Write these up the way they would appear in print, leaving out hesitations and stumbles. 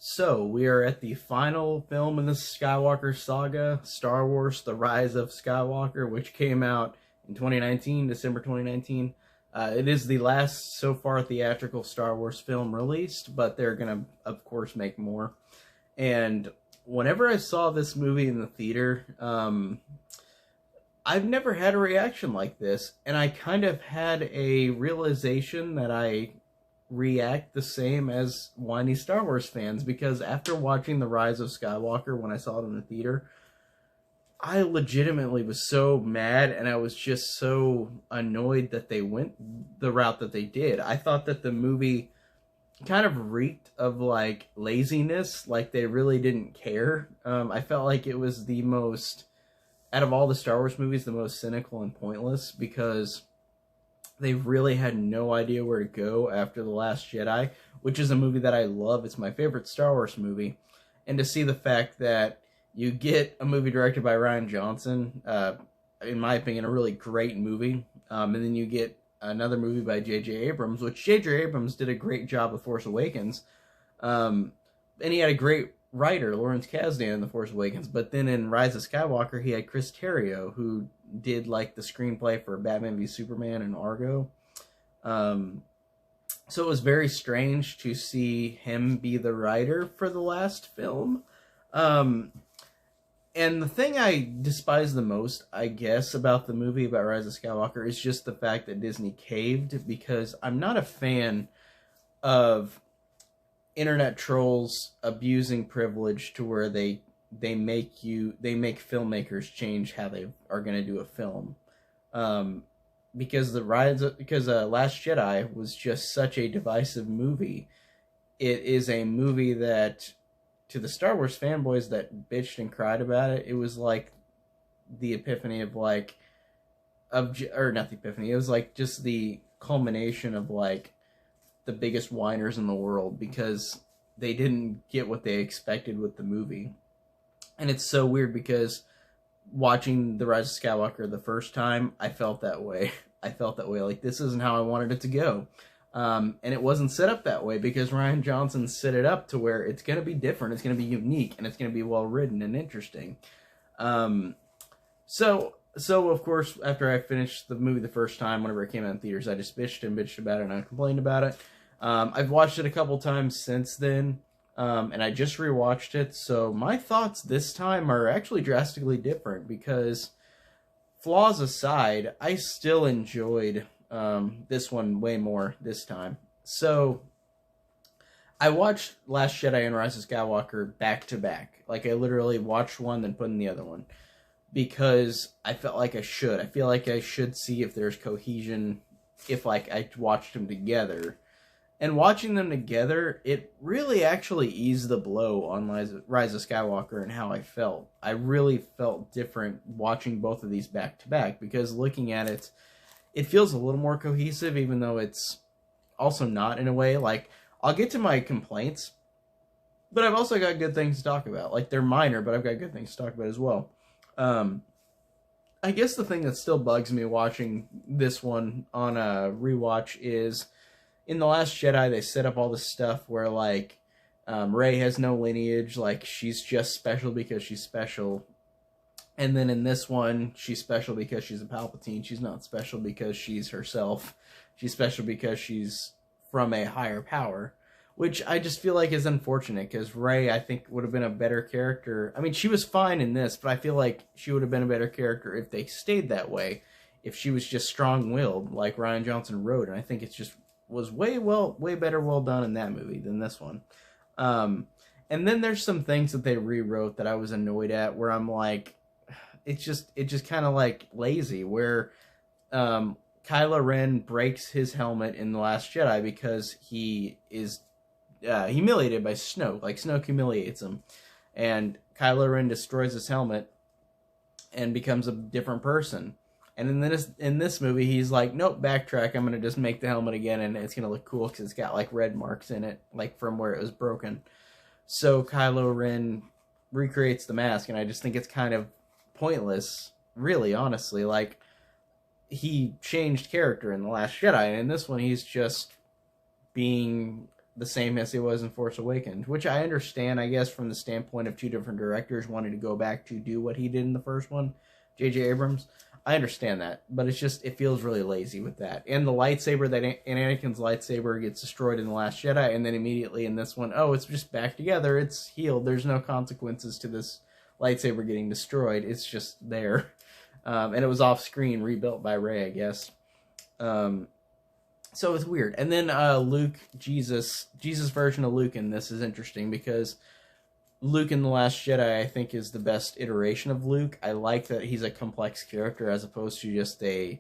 So, we are at the final film in the Skywalker saga, Star Wars: The Rise of Skywalker, which came out in 2019, December 2019. It is the last, so far, theatrical Star Wars film released, but they're going to, of course, make more. And whenever I saw this movie in the theater, I've never had a reaction like this, and I kind of had a realization that I react the same as whiny Star Wars fans, because after watching The Rise of Skywalker when I saw it in the theater, I legitimately was so mad, and I was just so annoyed that they went the route that they did. I thought that the movie kind of reeked of like laziness, like they really didn't care. I felt like it was the most, out of all the Star Wars movies, the most cynical and pointless, because they really had no idea where to go after The Last Jedi, which is a movie that I love. It's my favorite Star Wars movie. And to see the fact that you get a movie directed by Rian Johnson, in my opinion, a really great movie, and then you get another movie by J.J. Abrams, which J.J. Abrams did a great job with Force Awakens. And he had a great writer, Lawrence Kasdan, in The Force Awakens. But then in Rise of Skywalker, he had Chris Terrio, who did like the screenplay for Batman v Superman and Argo. So it was very strange to see him be the writer for the last film. And the thing I despise the most, I guess, about the movie, about Rise of Skywalker, is just the fact that Disney caved, because I'm not a fan of internet trolls abusing privilege to where they make filmmakers change how they are going to do a film. Because Last Jedi was just such a divisive movie. It is a movie that, to the Star Wars fanboys that bitched and cried about it, it was like the epiphany of like, or not the epiphany, it was like just the culmination of like the biggest whiners in the world, because they didn't get what they expected with the movie. And it's so weird, because watching The Rise of Skywalker the first time, I felt that way. I felt that way, like, this isn't how I wanted it to go. And it wasn't set up that way, because Rian Johnson set it up to where it's going to be different, it's going to be unique, and it's going to be well written and interesting. So of course, after I finished the movie the first time, whenever it came out in theaters, I just bitched about it, and I complained about it. I've watched it a couple times since then, and I just rewatched it, so my thoughts this time are actually drastically different, because, flaws aside, I still enjoyed this one way more this time. So, I watched Last Jedi and Rise of Skywalker back to back. Like, I literally watched one, then put in the other one, because I felt like I should. I feel like I should see if there's cohesion, if, like, I watched them together. And watching them together, it really actually eased the blow on Rise of Skywalker and how I felt. I really felt different watching both of these back to back, because looking at it, it feels a little more cohesive, even though it's also not, in a way. Like, I'll get to my complaints, but I've also got good things to talk about. Like, they're minor, but I've got good things to talk about as well. I guess the thing that still bugs me watching this one on a rewatch is, in The Last Jedi, they set up all this stuff where, like, Rey has no lineage, like, she's just special because she's special. And then in this one, she's special because she's a Palpatine. She's not special because she's herself. She's special because she's from a higher power, which I just feel like is unfortunate, because Rey, I think, would have been a better character. I mean, she was fine in this, but I feel like she would have been a better character if they stayed that way, if she was just strong-willed, like Rian Johnson wrote. And I think it's just was way better well done in that movie than this one. And then there's some things that they rewrote that I was annoyed at, where I'm like, it's just kind of like lazy, where Kylo Ren breaks his helmet in The Last Jedi because he is humiliated by Snoke. Like, Snoke humiliates him, and Kylo Ren destroys his helmet and becomes a different person. And in this movie, he's like, nope, backtrack, I'm going to just make the helmet again, and it's going to look cool because it's got, like, red marks in it, like, from where it was broken. So Kylo Ren recreates the mask, and I just think it's kind of pointless, really, honestly. Like, he changed character in The Last Jedi, and in this one, he's just being the same as it was in Force Awakens, which I understand, I guess, from the standpoint of two different directors wanting to go back to do what he did in the first one, J.J. Abrams. I understand that, but it's just, it feels really lazy with that. And the lightsaber, Anakin's lightsaber gets destroyed in The Last Jedi, and then immediately in this one, oh, it's just back together, it's healed, there's no consequences to this lightsaber getting destroyed, it's just there. And it was off screen, rebuilt by Rey, I guess. So it's weird. And then Luke, Jesus version of Luke in this is interesting because Luke in The Last Jedi, I think, is the best iteration of Luke. I like that he's a complex character as opposed to just a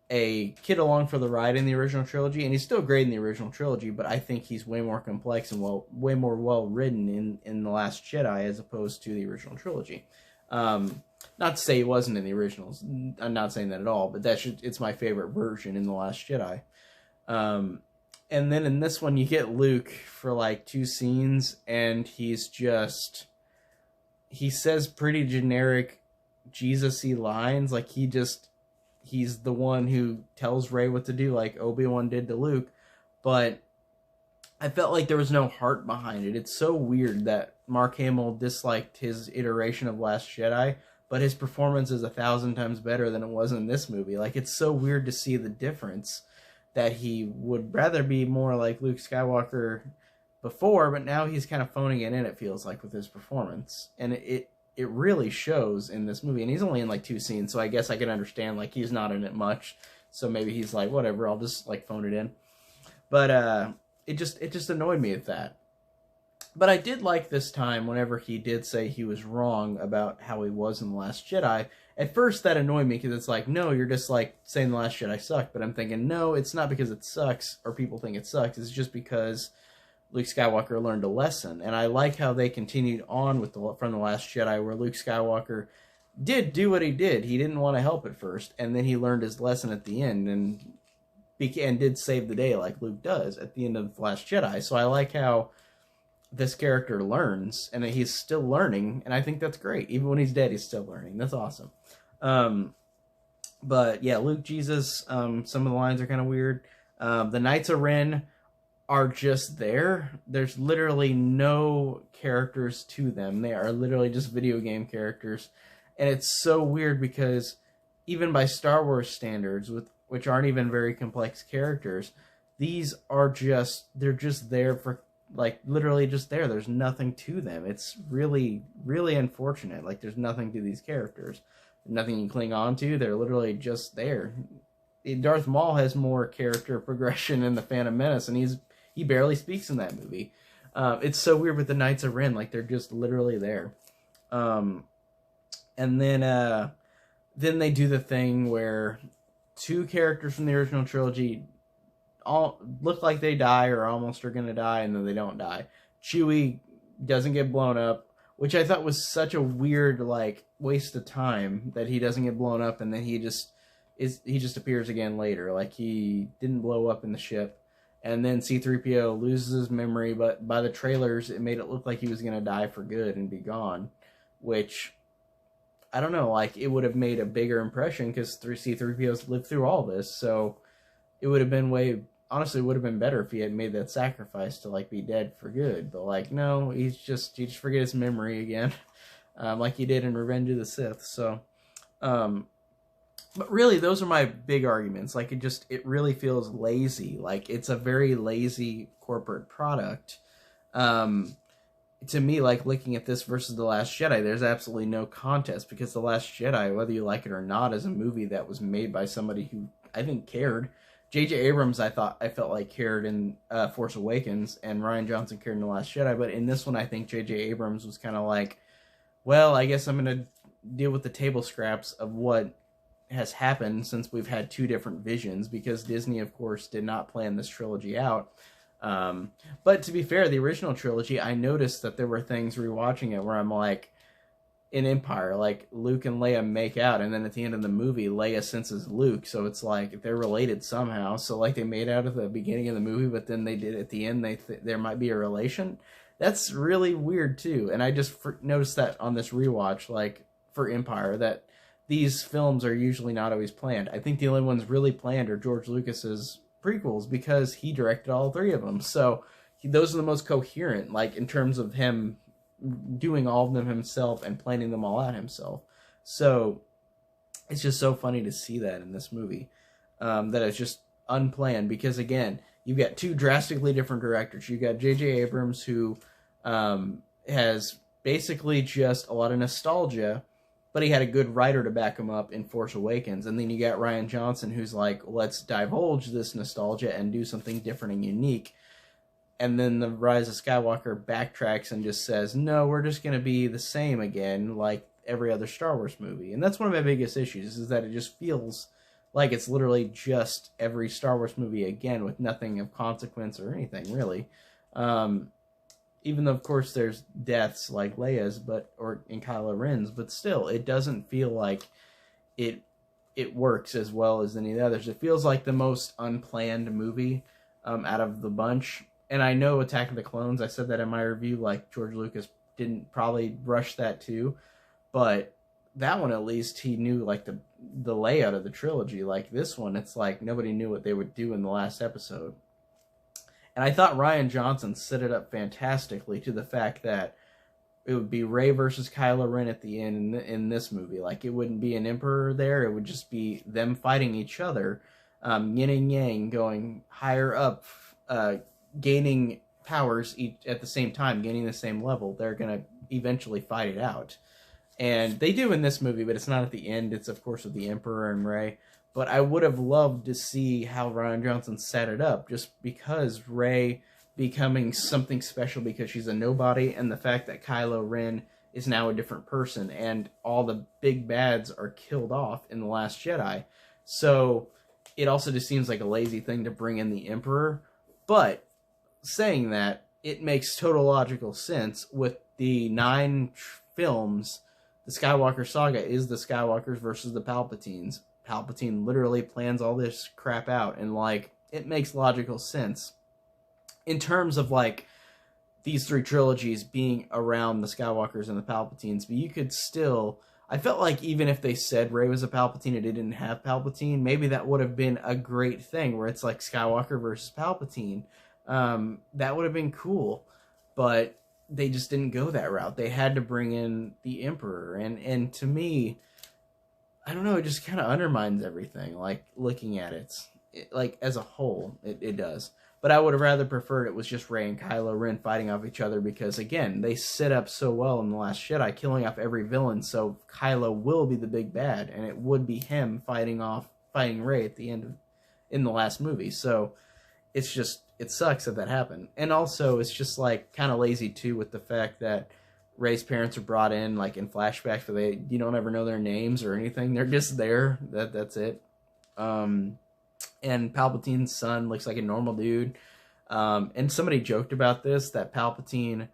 kid along for the ride in the original trilogy. And he's still great in the original trilogy, but I think he's way more complex and way more well-written in The Last Jedi as opposed to the original trilogy. Not to say he wasn't in the originals. I'm not saying that at all, but it's my favorite version in The Last Jedi. And then in this one, you get Luke for like 2 scenes, and he says pretty generic Jesus-y lines. Like, he's the one who tells Rey what to do, like Obi-Wan did to Luke. But I felt like there was no heart behind it. It's so weird that Mark Hamill disliked his iteration of Last Jedi, but his performance is 1,000 times better than it was in this movie. Like, it's so weird to see the difference, that he would rather be more like Luke Skywalker before, but now he's kind of phoning it in, it feels like, with his performance. And it really shows in this movie. And he's only in like 2 scenes, so I guess I can understand, like, he's not in it much. So maybe he's like, whatever, I'll just like phone it in. But it just annoyed me at that. But I did like this time whenever he did say he was wrong about how he was in The Last Jedi. At first, that annoyed me, because it's like, no, you're just, like, saying The Last Jedi sucked. But I'm thinking, no, it's not because it sucks, or people think it sucks. It's just because Luke Skywalker learned a lesson. And I like how they continued on with from The Last Jedi, where Luke Skywalker did do what he did. He didn't want to help at first, and then he learned his lesson at the end, and did save the day like Luke does at the end of The Last Jedi. So I like how this character learns, and that he's still learning, and I think that's great. Even when he's dead, he's still learning. That's awesome. But yeah, Luke, Jesus, some of the lines are kind of weird. The Knights of Ren are just there. There's literally no characters to them. They are literally just video game characters. And it's so weird because even by Star Wars standards, which aren't even very complex characters, these are they're just there for, like, literally just there. There's nothing to them. It's really, really unfortunate. Like, there's nothing to these characters. Nothing you can cling on to. They're literally just there. Darth Maul has more character progression in The Phantom Menace, and he barely speaks in that movie. It's so weird with the Knights of Ren. Like, they're just literally there. And then they do the thing where 2 characters from the original trilogy all look like they die or almost are going to die, and then they don't die. Chewie doesn't get blown up, which I thought was such a weird, like, waste of time that he doesn't get blown up, and then he just appears again later. Like, he didn't blow up in the ship. And then C-3PO loses his memory, but by the trailers, it made it look like he was going to die for good and be gone, which, I don't know, like, it would have made a bigger impression because C-3PO's lived through all this, so it would have been honestly, it would have been better if he had made that sacrifice to, like, be dead for good. But, like, no, he just forget his memory again, like he did in Revenge of the Sith. So, but really, those are my big arguments. Like, it really feels lazy. Like, it's a very lazy corporate product. To me, like, looking at this versus The Last Jedi, there's absolutely no contest, because The Last Jedi, whether you like it or not, is a movie that was made by somebody who I think cared. J.J. Abrams, I felt like cared in Force Awakens, and Rian Johnson cared in The Last Jedi, but in this one, I think J.J. Abrams was kind of like, well, I guess I'm going to deal with the table scraps of what has happened since we've had 2 different visions, because Disney, of course, did not plan this trilogy out. But to be fair, the original trilogy, I noticed that there were things rewatching it where I'm like, in Empire, like, Luke and Leia make out, and then at the end of the movie, Leia senses Luke, so it's like, they're related somehow. So, like, they made out at the beginning of the movie, but then they did at the end, there might be a relation. That's really weird, too. And I just noticed that on this rewatch, like, for Empire, that these films are usually not always planned. I think the only ones really planned are George Lucas's prequels, because he directed all 3 of them. So those are the most coherent, like in terms of him doing all of them himself and planning them all out himself. So it's just so funny to see that in this movie, that it's just unplanned, because again, you've got two drastically different directors. You got J.J. Abrams, who has basically just a lot of nostalgia, but he had a good writer to back him up in Force Awakens. And then you got Rian Johnson, who's like, let's divulge this nostalgia and do something different and unique. And then The Rise of Skywalker backtracks and just says, no, we're just going to be the same again, like every other Star Wars movie. And that's one of my biggest issues, is that it just feels like it's literally just every Star Wars movie again, with nothing of consequence or anything, really. Even though, of course, there's deaths like Leia's, or in Kylo Ren's, but still, it doesn't feel like it works as well as any of the others. It feels like the most unplanned movie out of the bunch. And I know Attack of the Clones, I said that in my review, like George Lucas didn't probably rush that too, but that one, at least, he knew like the layout of the trilogy. Like this one, it's like nobody knew what they would do in the last episode. And I thought Rian Johnson set it up fantastically, to the fact that it would be Rey versus Kylo Ren at the end in this movie. Like, it wouldn't be an Emperor there, it would just be them fighting each other, yin and yang, going higher up, gaining powers at the same time, gaining the same level. They're going to eventually fight it out. And they do in this movie, but it's not at the end. It's, of course, with the Emperor and Rey. But I would have loved to see how Rian Johnson set it up, just because Rey becoming something special because she's a nobody, and the fact that Kylo Ren is now a different person, and all the big bads are killed off in The Last Jedi. So it also just seems like a lazy thing to bring in the Emperor. But saying that, it makes total logical sense. With the 9 films, the Skywalker saga is the Skywalkers versus the Palpatines. Palpatine literally plans all this crap out, and like, it makes logical sense in terms of like these 3 trilogies being around the Skywalkers and the Palpatines. But you could still, I felt like even if they said Rey was a Palpatine and it didn't have Palpatine, maybe that would have been a great thing, where it's like Skywalker versus Palpatine. That would have been cool, but they just didn't go that route. They had to bring in the Emperor, and to me, I don't know, it just kind of undermines everything, like, looking at it like, as a whole, it does. But I would have rather preferred it was just Rey and Kylo Ren fighting off each other, because, again, they set up so well in The Last Jedi, killing off every villain, so Kylo will be the big bad, and it would be him fighting Rey at the end in the last movie. So it's just, it sucks that happened. And also, it's just, like, kind of lazy, too, with the fact that Rey's parents are brought in, like, in flashbacks, but you don't ever know their names or anything. They're just there. That's it. And Palpatine's son looks like a normal dude. And somebody joked about this, that Palpatine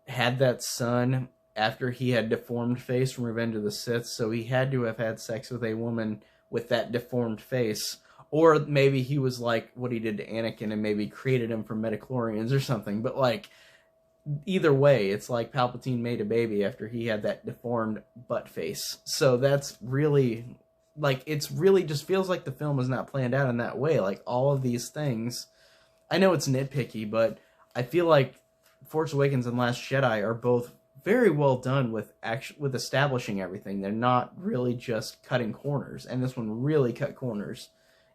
had that son after he had deformed face from Revenge of the Sith, so he had to have had sex with a woman with that deformed face. Or maybe he was like what he did to Anakin and maybe created him from midichlorians or something. But, like, either way, it's like Palpatine made a baby after he had that deformed butt face. So that's really, like, it's really just feels like the film was not planned out in that way. Like, all of these things, I know it's nitpicky, but I feel like Force Awakens and Last Jedi are both very well done with establishing everything. They're not really just cutting corners, and this one really cut corners.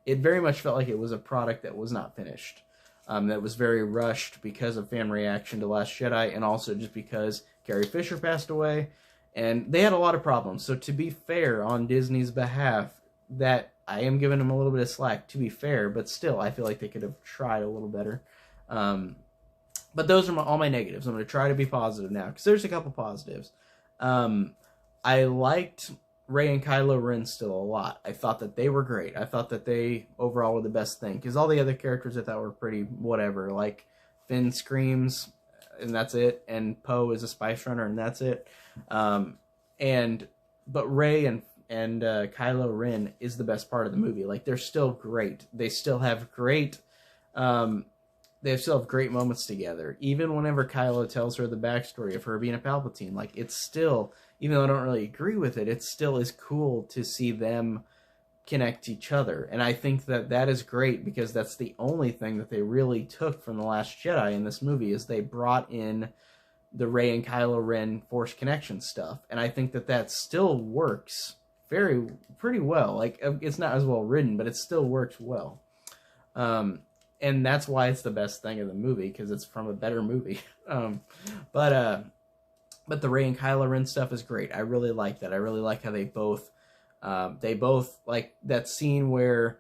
It very much felt like it was a product that was not finished. That was very rushed because of fan reaction to Last Jedi, and also just because Carrie Fisher passed away, and they had a lot of problems. So to be fair on Disney's behalf, that I am giving them a little bit of slack, to be fair, but still, I feel like they could have tried a little better. But those are all my negatives. I'm going to try to be positive now, because there's a couple positives. I liked Rey and Kylo Ren still a lot. I thought that they were great. I thought that they overall were the best thing, because all the other characters I thought were pretty whatever. Like, Finn screams, and that's it, and Poe is a spice runner, and that's it. But Rey and Kylo Ren is the best part of the movie. Like, they're still great. They still have great moments together. Even whenever Kylo tells her the backstory of her being a Palpatine, like, it's still, even though I don't really agree with it, it still is cool to see them connect each other. And I think that that is great, because that's the only thing that they really took from The Last Jedi in this movie, is they brought in the Rey and Kylo Ren Force connection stuff. And I think that that still works pretty well. Like, it's not as well written, but it still works well. And that's why it's the best thing of the movie, because it's from a better movie. But the Rey and Kylo Ren stuff is great. I really like that. I really like how they both like that scene where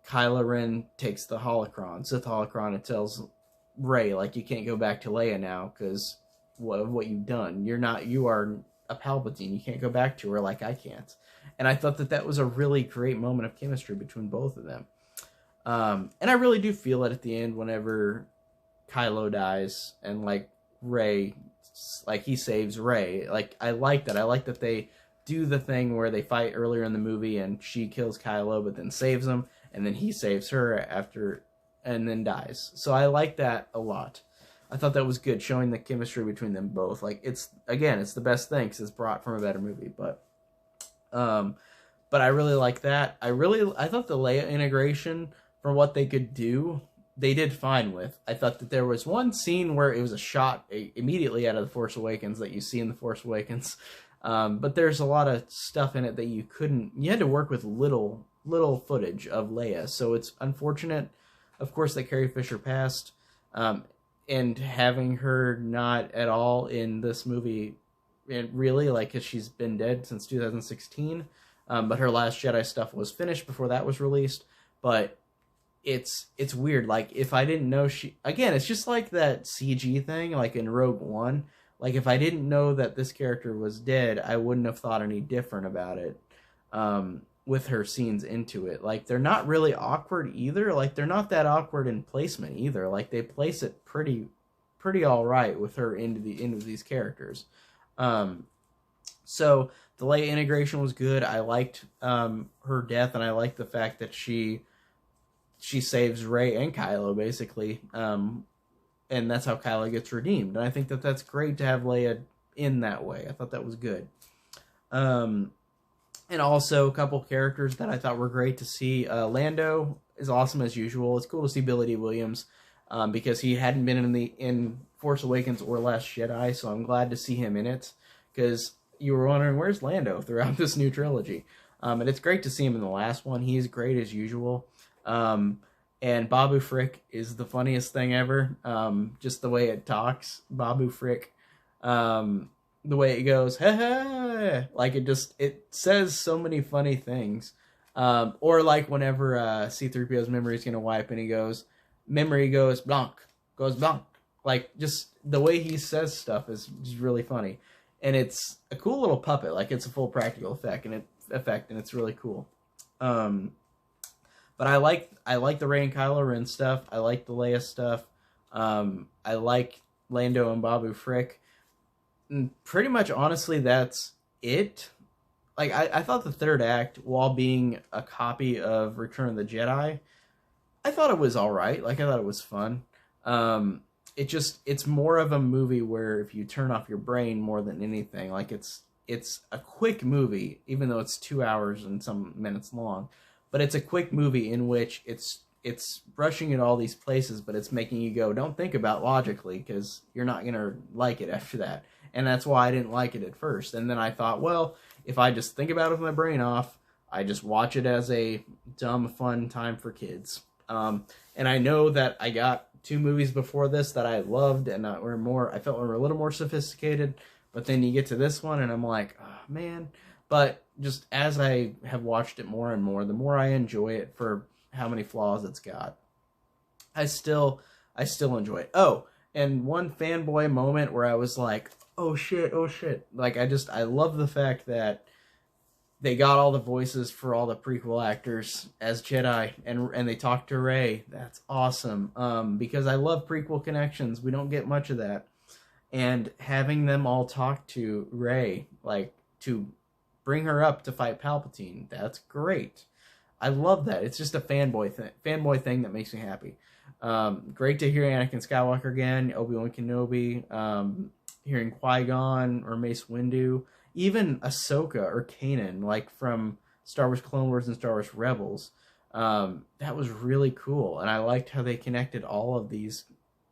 Kylo Ren takes the holocron, Sith holocron, and tells Rey, like, you can't go back to Leia now because what you've done. You are a Palpatine. You can't go back to her like I can't. And I thought that that was a really great moment of chemistry between both of them. And I really do feel it at the end whenever Kylo dies and, like, Rey, like, he saves Rey. Like, I like that. I like that they do the thing where they fight earlier in the movie and she kills Kylo but then saves him, and then he saves her after and then dies. So I like that a lot. I thought that was good, showing the chemistry between them both. Like, it's the best thing because it's brought from a better movie. But I really like that. I thought the Leia integration, for what they could do, they did fine with. I thought that there was one scene where it was a shot immediately out of The Force Awakens that you see in The Force Awakens. But there's a lot of stuff in it that you had to work with little footage of Leia. So it's unfortunate, of course, that Carrie Fisher passed. And having her not at all in this movie, really, like, because she's been dead since 2016. But her Last Jedi stuff was finished before that was released. But it's weird. Like, if I didn't know again, it's just like that CG thing, like in Rogue One. Like, if I didn't know that this character was dead, I wouldn't have thought any different about it. With her scenes into it, like, they're not really awkward either. Like, they're not that awkward in placement either. Like, they place it pretty all right with her into these characters. So the Leia integration was good. I liked her death, and I liked the fact that she saves Rey and Kylo, basically, and that's how Kylo gets redeemed. And I think that that's great to have Leia in that way. I thought that was good. And also a couple characters that I thought were great to see. Lando is awesome as usual. It's cool to see Billy D. Williams, because he hadn't been in Force Awakens or Last Jedi, so I'm glad to see him in it, because you were wondering, where's Lando throughout this new trilogy? And it's great to see him in the last one. He's great as usual. And Babu Frick is the funniest thing ever. Just the way it talks, Babu Frick. The way it goes, ha ha, like, it says so many funny things. Or like whenever C-3PO's memory is gonna wipe and he goes, memory goes blanc. Like, just the way he says stuff is just really funny. And it's a cool little puppet. Like, it's a full practical effect, and it's really cool. But I like the Rey and Kylo Ren stuff. I like the Leia stuff. I like Lando and Babu Frick. And pretty much, honestly, that's it. Like, I thought the third act, while being a copy of Return of the Jedi, I thought it was alright. Like, I thought it was fun. It's more of a movie where if you turn off your brain more than anything, like, it's a quick movie, even though it's 2 hours and some minutes long. But it's a quick movie in which it's rushing in all these places, but it's making you go, don't think about logically, because you're not going to like it after that. And that's why I didn't like it at first. And then I thought, well, if I just think about it with my brain off, I just watch it as a dumb, fun time for kids. And I know that I got 2 movies before this that I loved and I felt were a little more sophisticated. But then you get to this one and I'm like, oh, man. But just as I have watched it more and more, the more I enjoy it for how many flaws it's got. I still enjoy it. Oh, and one fanboy moment where I was like, oh shit. Like, I love the fact that they got all the voices for all the prequel actors as Jedi, and they talked to Rey. That's awesome. Because I love prequel connections. We don't get much of that. And having them all talk to Rey, like, to bring her up to fight Palpatine, that's great. I love that. It's just a fanboy thing that makes me happy. Great to hear Anakin Skywalker again, Obi-Wan Kenobi, hearing Qui-Gon or Mace Windu, even Ahsoka or Kanan, like from Star Wars Clone Wars and Star Wars Rebels. That was really cool, and I liked how they connected all of these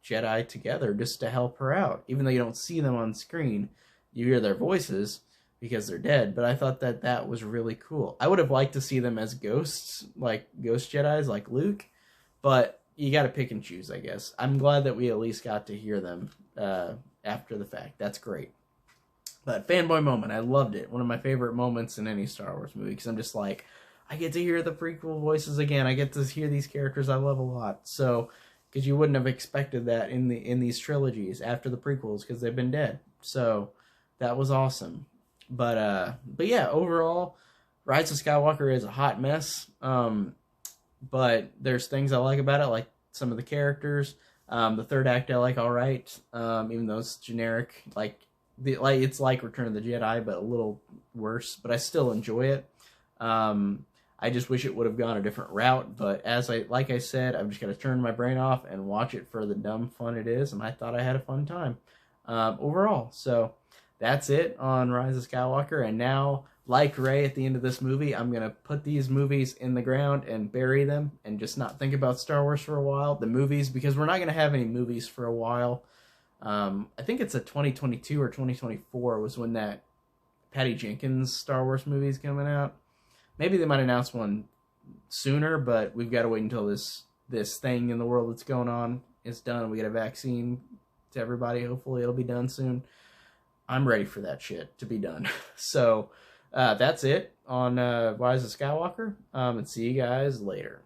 Jedi together just to help her out. Even though you don't see them on screen, you hear their voices because they're dead. But I thought that that was really cool. I would have liked to see them as ghosts, like ghost Jedis, like Luke. But you got to pick and choose, I guess. I'm glad that we at least got to hear them after the fact. That's great. But fanboy moment, I loved it. One of my favorite moments in any Star Wars movie, because I'm just like, I get to hear the prequel voices again. I get to hear these characters I love a lot. So, because you wouldn't have expected that in these trilogies after the prequels, because they've been dead. So that was awesome. But yeah, overall, Rise of Skywalker is a hot mess. But there's things I like about it, like some of the characters. The third act I like all right, even though it's generic. It's like Return of the Jedi, but a little worse. But I still enjoy it. I just wish it would have gone a different route. But like I said, I've just got to turn my brain off and watch it for the dumb fun it is. And I thought I had a fun time overall. So that's it on Rise of Skywalker. And now, like Rey at the end of this movie, I'm going to put these movies in the ground and bury them and just not think about Star Wars for a while. The movies, because we're not going to have any movies for a while. I think it's a 2022 or 2024 was when that Patty Jenkins Star Wars movie is coming out. Maybe they might announce one sooner, but we've got to wait until this thing in the world that's going on is done. We get a vaccine to everybody. Hopefully it'll be done soon. I'm ready for that shit to be done. So that's it on Rise of Skywalker. And see you guys later.